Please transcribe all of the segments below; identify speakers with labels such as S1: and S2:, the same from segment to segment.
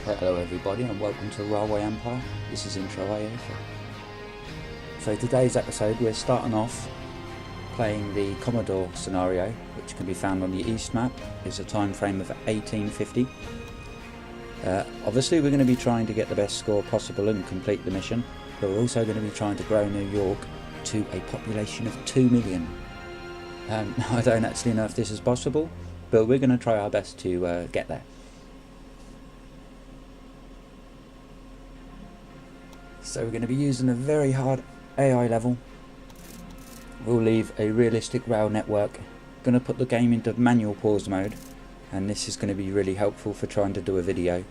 S1: Hello everybody and welcome to Railway Empire. This is Intro AF. So today's episode we're starting off playing the Commodore scenario, which can be found on the east map. It's a time frame of 1850. Obviously we're going to be trying to get the best score possible and complete the mission, but we're also going to be trying to grow New York to a population of 2 million. I don't actually know if this is possible, but we're going to try our best to get there. So we're going to be using a very hard AI level. We'll leave a realistic rail network. Going to put the game into manual pause mode, and this is going to be really helpful for trying to do a video.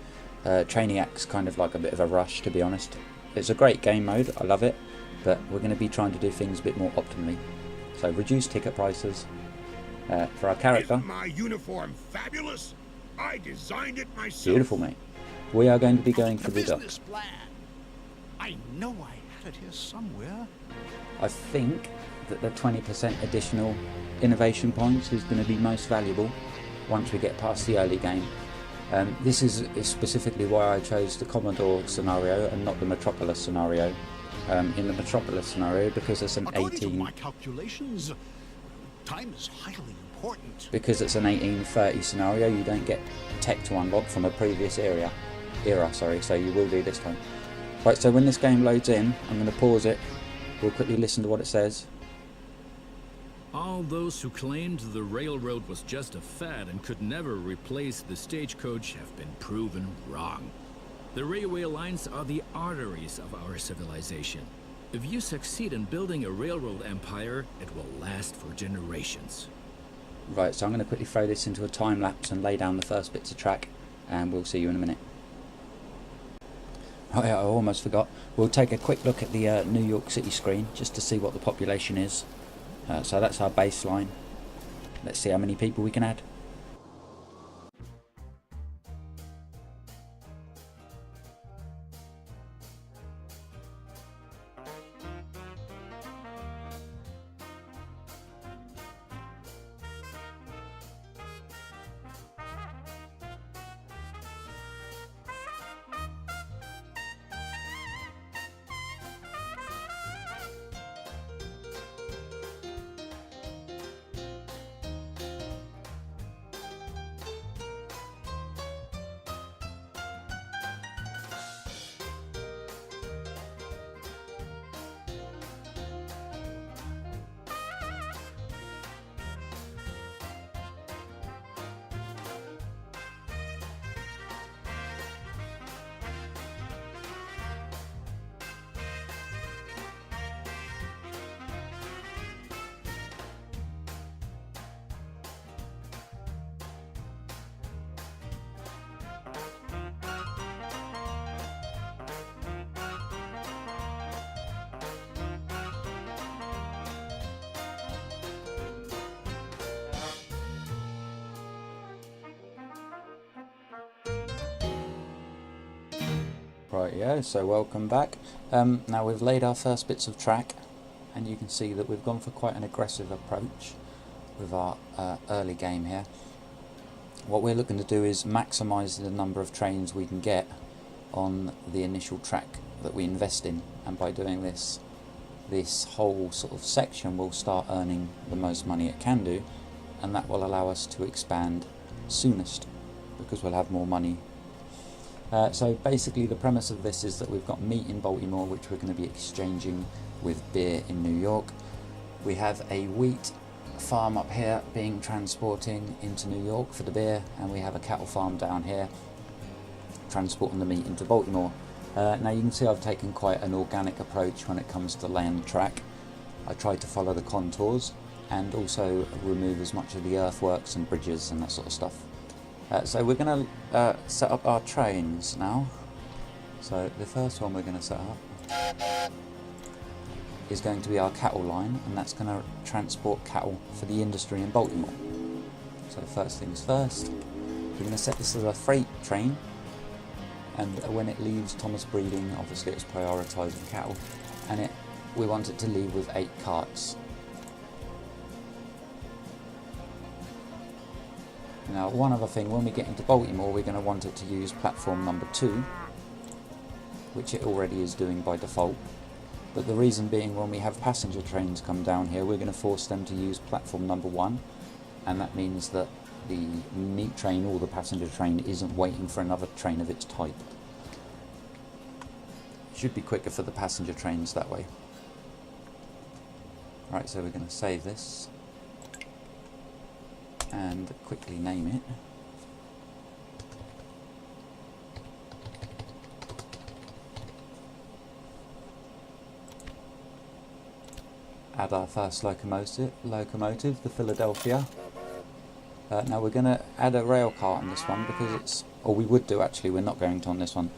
S1: Training Act's kind of like a bit of a rush, to be honest. It's a great game mode, I love it, but we're going to be trying to do things a bit more optimally. So reduce ticket prices for our character.
S2: Isn't my uniform fabulous? I designed it myself.
S1: Beautiful, mate. We are going to be going for the dock.
S3: I know I had it here somewhere.
S1: I think that the 20% additional innovation points is going to be most valuable once we get past the early game. This is specifically why I chose the Commodore scenario and not the Metropolis scenario. In the Metropolis scenario, because it's an
S3: According to my calculations, time is highly important.
S1: Because it's an 1830 scenario, you don't get tech to unlock from a previous era, so you will do this time. Right, so when this game loads in, I'm going to pause it. We'll quickly listen to what it says.
S4: All those who claimed the railroad was just a fad and could never replace the stagecoach have been proven wrong. The railway lines are the arteries of our civilization. If you succeed in building a railroad empire, it will last for generations.
S1: Right, so I'm going to quickly throw this into a time lapse and lay down the first bits of track, and we'll see you in a minute. Oh yeah, I almost forgot. We'll take a quick look at the New York City screen just to see what the population is. So that's our baseline. Let's see how many people we can add. Right, yeah, so welcome back. Now we've laid our first bits of track, and you can see that we've gone for quite an aggressive approach with our early game here. What we're looking to do is maximise the number of trains we can get on the initial track that we invest in, and by doing this whole sort of section will start earning the most money it can do, and that will allow us to expand soonest because we'll have more money. So basically the premise of this is that we've got meat in Baltimore, which we're going to be exchanging with beer in New York. We have a wheat farm up here being transporting into New York for the beer, and we have a cattle farm down here transporting the meat into Baltimore. Now you can see I've taken quite an organic approach when it comes to land track. I tried to follow the contours and also remove as much of the earthworks and bridges and that sort of stuff. So we're going to set up our trains now. So the first one we're going to set up is going to be our cattle line, and that's going to transport cattle for the industry in Baltimore. So first things first, we're going to set this as a freight train, and when it leaves Thomas Breeding, obviously it's prioritising cattle, and we want it to leave with 8 carts. Now, one other thing, when we get into Baltimore, we're going to want it to use platform number 2, which it already is doing by default. But the reason being, when we have passenger trains come down here, we're going to force them to use platform number 1, and that means that the meat train or the passenger train isn't waiting for another train of its type. It should be quicker for the passenger trains that way. Right, so we're going to save this and quickly name it. Add our first locomotive, the Philadelphia. Now we're going to add a rail car on this one because it's, or we would do actually, we're not going to on this one.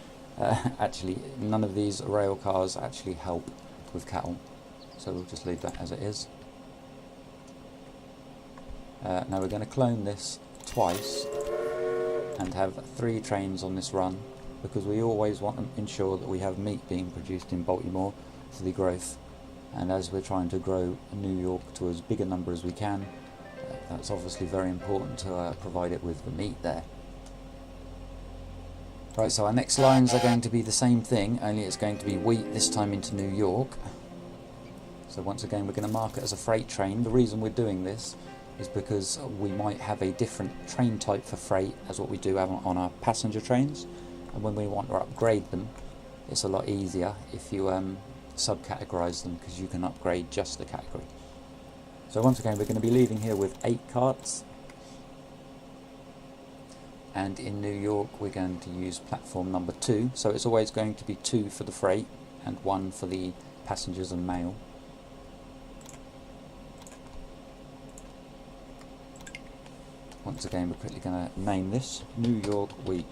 S1: Actually, none of these rail cars actually help with cattle, so we'll just leave that as it is. Now we're going to clone this twice and have 3 trains on this run, because we always want to ensure that we have meat being produced in Baltimore for the growth. And as we're trying to grow New York to as big a number as we can, that's obviously very important to provide it with the meat there. Right, so our next lines are going to be the same thing, only it's going to be wheat, this time into New York. So once again, we're going to mark it as a freight train. The reason we're doing this is because we might have a different train type for freight as what we do have on our passenger trains, and when we want to upgrade them, it's a lot easier if you subcategorize them, because you can upgrade just the category. So once again, we're going to be leaving here with 8 carts, and in New York we're going to use platform number 2, so it's always going to be 2 for the freight and 1 for the passengers and mail. Once again, we're quickly going to name this New York Wheat.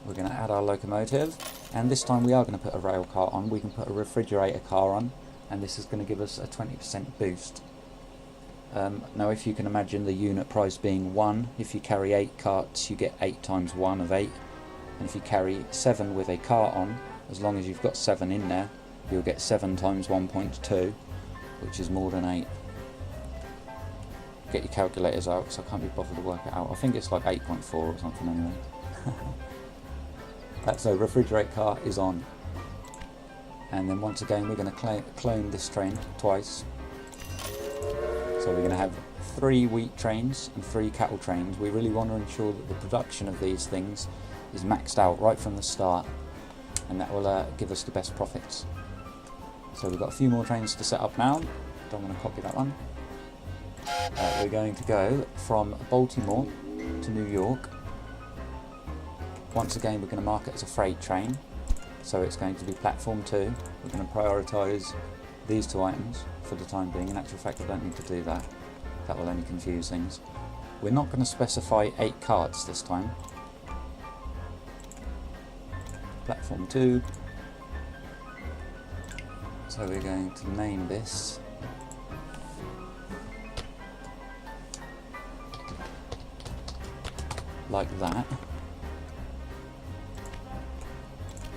S1: We're going to add our locomotive, and this time we are going to put a rail car on. We can put a refrigerator car on, and this is going to give us a 20% boost. Now if you can imagine the unit price being 1, if you carry 8 carts you get 8 times 1 of 8, and if you carry 7 with a cart on, as long as you've got 7 in there, you'll get 7 times 1.2, which is more than 8. Get your calculators out, because I can't be bothered to work it out. I think it's like 8.4 or something anyway. So refrigerate car is on, and then once again we're going to clone this train twice. So we're going to have 3 wheat trains and 3 cattle trains. We really want to ensure that the production of these things is maxed out right from the start, and that will give us the best profits. So we've got a few more trains to set up now. Don't want to copy that one. We're going to go from Baltimore to New York. Once again, we're going to mark it as a freight train, so it's going to be platform 2. We're going to prioritise these 2 items for the time being. In actual fact, I don't need to do that. That will only confuse things. We're not going to specify 8 carts this time. Platform 2. So we're going to name this like that.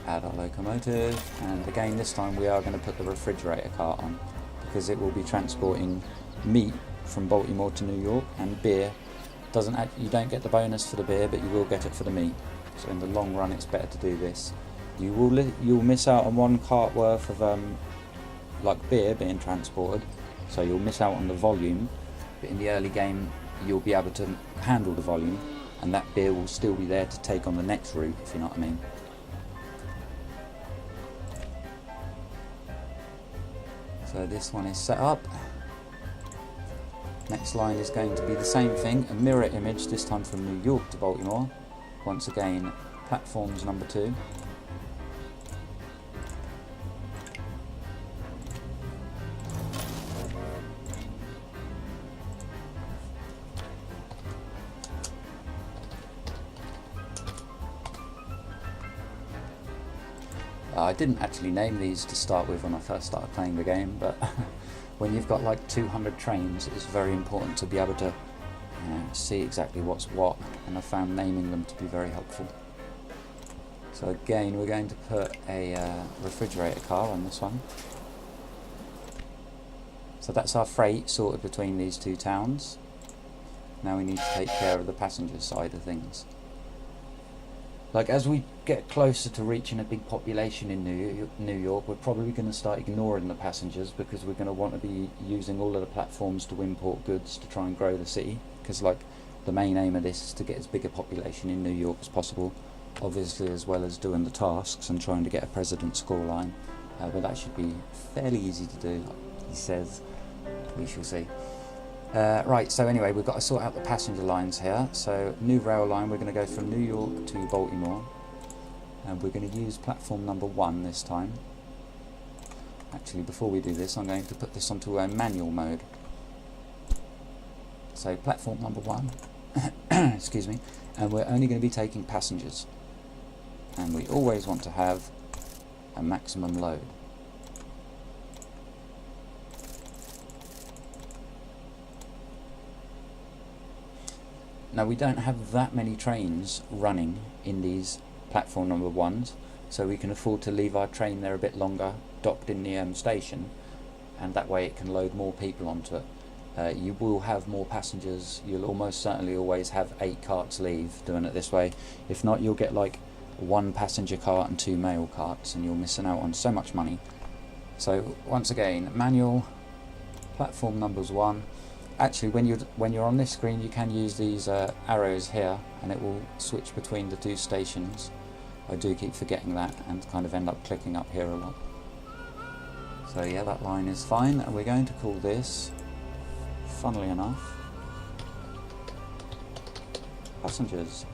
S1: Add our locomotive, and again this time we are going to put the refrigerator cart on, because it will be transporting meat from Baltimore to New York, and beer you don't get the bonus for the beer, but you will get it for the meat. So in the long run it's better to do this. You'll miss out on 1 cart worth of like beer being transported, so you'll miss out on the volume, but in the early game you'll be able to handle the volume, and that beer will still be there to take on the next route, if you know what I mean. So this one is set up. Next line is going to be the same thing, a mirror image, this time from New York to Baltimore. Once again, platforms number 2. I didn't actually name these to start with when I first started playing the game, but when you've got like 200 trains, it's very important to be able to see exactly what's what, and I found naming them to be very helpful. So again, we're going to put a refrigerator car on this one. So that's our freight sorted between these 2 towns. Now we need to take care of the passenger side of things. Like, as we get closer to reaching a big population in New York, we're probably going to start ignoring the passengers, because we're going to want to be using all of the platforms to import goods to try and grow the city. Because, like, the main aim of this is to get as big a population in New York as possible, obviously, as well as doing the tasks and trying to get a president's scoreline. But that should be fairly easy to do, he says. We shall see. Right, so anyway, we've got to sort out the passenger lines here. So, new rail line, we're going to go from New York to Baltimore. And we're going to use platform number 1 this time. Actually, before we do this, I'm going to put this onto a manual mode. So, platform number 1, excuse me, and we're only going to be taking passengers. And we always want to have a maximum load. Now, we don't have that many trains running in these platform number 1s, so we can afford to leave our train there a bit longer, docked in the station, and that way it can load more people onto it. You will have more passengers. You'll almost certainly always have 8 carts leave doing it this way. If not, you'll get like 1 passenger cart and 2 mail carts, and you're missing out on so much money. So once again, manual, platform numbers 1. Actually, when you're on this screen, you can use these arrows here, and it will switch between the 2 stations. I do keep forgetting that, and kind of end up clicking up here a lot. So yeah, that line is fine, and we're going to call this, funnily enough, passengers.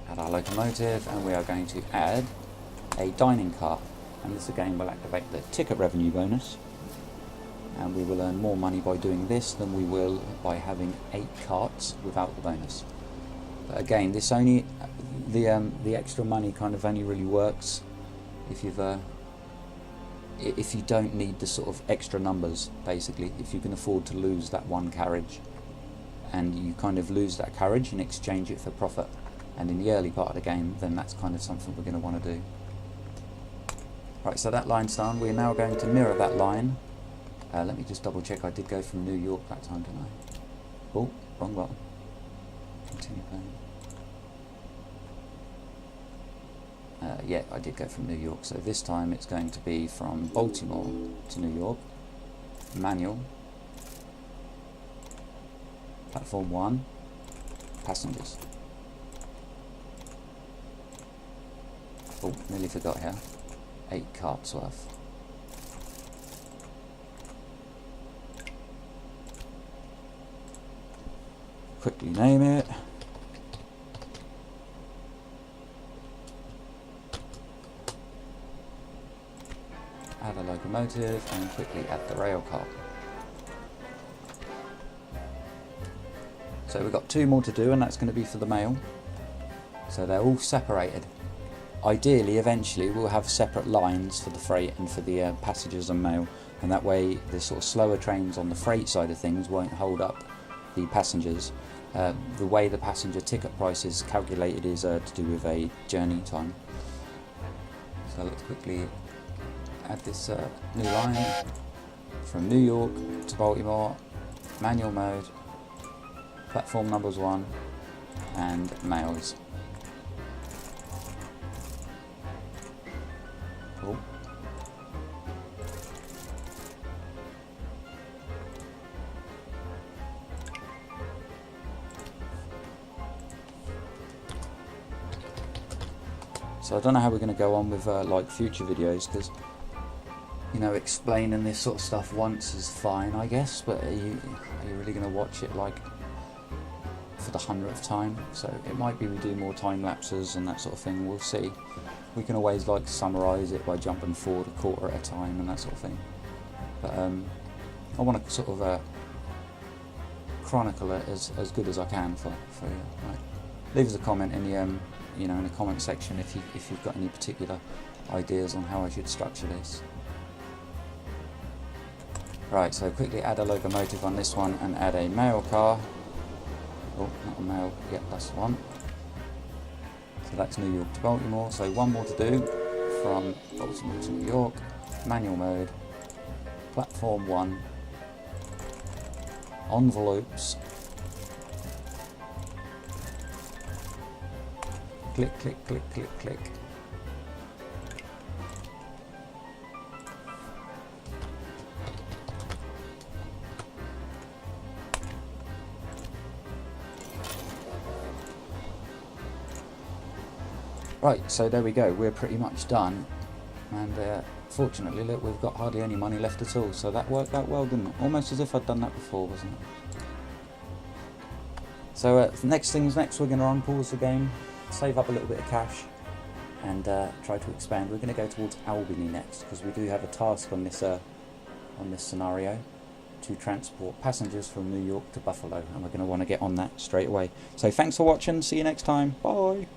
S1: Add our locomotive, and we are going to add a dining car, and this again will activate the ticket revenue bonus. And we will earn more money by doing this than we will by having 8 carts without the bonus. But again, this only the extra money kind of only really works if you don't need the sort of extra numbers. Basically, if you can afford to lose that 1 carriage, and you kind of lose that carriage and exchange it for profit. And in the early part of the game, then that's kind of something we're going to want to do. Right, so that line's done. We're now going to mirror that line. Let me just double check. I did go from New York that time, didn't I? Oh, wrong button. Continue playing. Yeah, I did go from New York. So this time it's going to be from Baltimore to New York. Manual. Platform 1. Passengers. Oh, nearly forgot here. 8 carts worth. Quickly name it. Add a locomotive and quickly add the rail car. So we've got 2 more to do, and that's going to be for the mail. So they're all separated. Ideally, eventually, we'll have separate lines for the freight and for the passengers and mail, and that way the sort of slower trains on the freight side of things won't hold up the passengers. The way the passenger ticket price is calculated is to do with a journey time. So let's quickly add this new line from New York to Baltimore, manual mode, platform numbers 1, and mails. Cool. So I don't know how we're going to go on with like future videos, because you know, explaining this sort of stuff once is fine, I guess, but are you really going to watch it like for the 100th time? So it might be we do more time lapses and that sort of thing. We'll see. We can always like summarise it by jumping forward a quarter at a time and that sort of thing. But I want to sort of chronicle it as good as I can for you. Right. Leave us a comment in the in the comment section if you've got any particular ideas on how I should structure this. Right, so quickly add a locomotive on this one and add a mail car. Oh, not a mail, yeah, that's the one. So that's New York to Baltimore. So 1 more to do from Baltimore to New York. Manual mode, platform 1, envelopes. Click, click, click, click, click. Right, so there we go, we're pretty much done, and fortunately look, we've got hardly any money left at all, so that worked out well, didn't it? Almost as if I'd done that before, wasn't it? So next things next, we're going to unpause the game, save up a little bit of cash, and try to expand. We're going to go towards Albany next, because we do have a task on this scenario to transport passengers from New York to Buffalo, and we're going to want to get on that straight away. So thanks for watching, see you next time, bye!